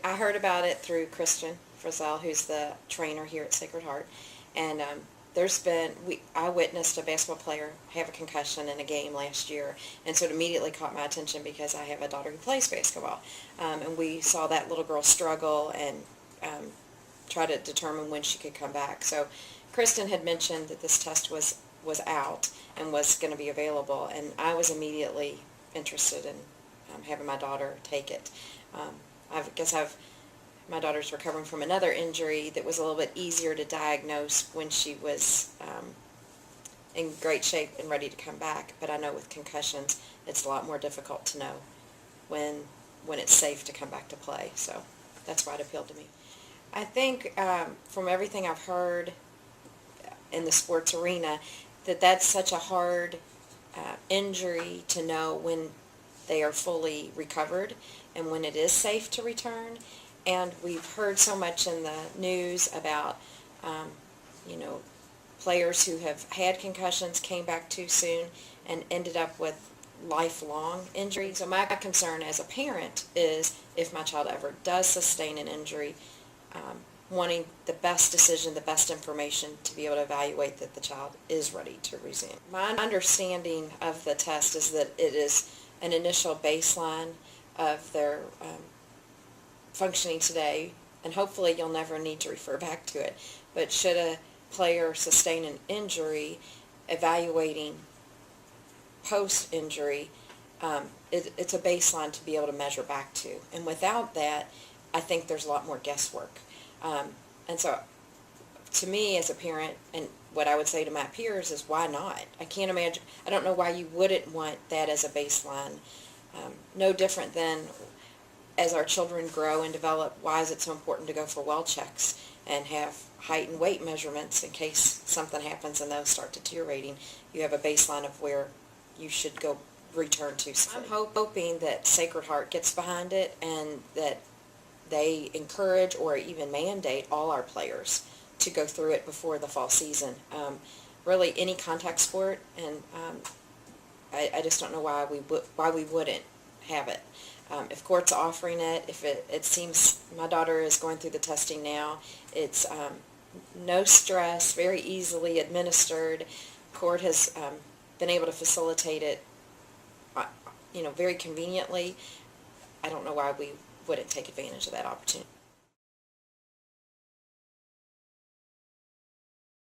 I heard about it through Christian Frizzell, who's the trainer here at Sacred Heart, and I witnessed a basketball player have a concussion in a game last year, and so it immediately caught my attention because I have a daughter who plays basketball, and we saw that little girl struggle and try to determine when she could come back. So Kristen had mentioned that this test was out and was going to be available, and I was immediately interested in having my daughter take it. My daughter's recovering from another injury that was a little bit easier to diagnose when she was in great shape and ready to come back, but I know with concussions it's a lot more difficult to know when it's safe to come back to play, so that's why it appealed to me. I think from everything I've heard in the sports arena that's such a hard injury to know when they are fully recovered and when it is safe to return. And we've heard so much in the news about, players who have had concussions, came back too soon, and ended up with lifelong injury. So my concern as a parent is if my child ever does sustain an injury, wanting the best decision, the best information to be able to evaluate that the child is ready to resume. My understanding of the test is that it is an initial baseline of their functioning today, and hopefully you'll never need to refer back to it. But should a player sustain an injury, evaluating post-injury, it's a baseline to be able to measure back to. And without that, I think there's a lot more guesswork. And so, to me as a parent, and what I would say to my peers is, why not? I can't imagine, I don't know why you wouldn't want that as a baseline. No different than as our children grow and develop, why is it so important to go for well checks and have height and weight measurements in case something happens and those start deteriorating? You have a baseline of where you should go return to. I'm hoping that Sacred Heart gets behind it and that they encourage or even mandate all our players to go through it before the fall season. Really, any contact sport, and I just don't know why we wouldn't have it. If KORT's offering it, if it seems my daughter is going through the testing now, it's no stress, very easily administered. KORT has been able to facilitate it, very conveniently. I don't know why we wouldn't take advantage of that opportunity.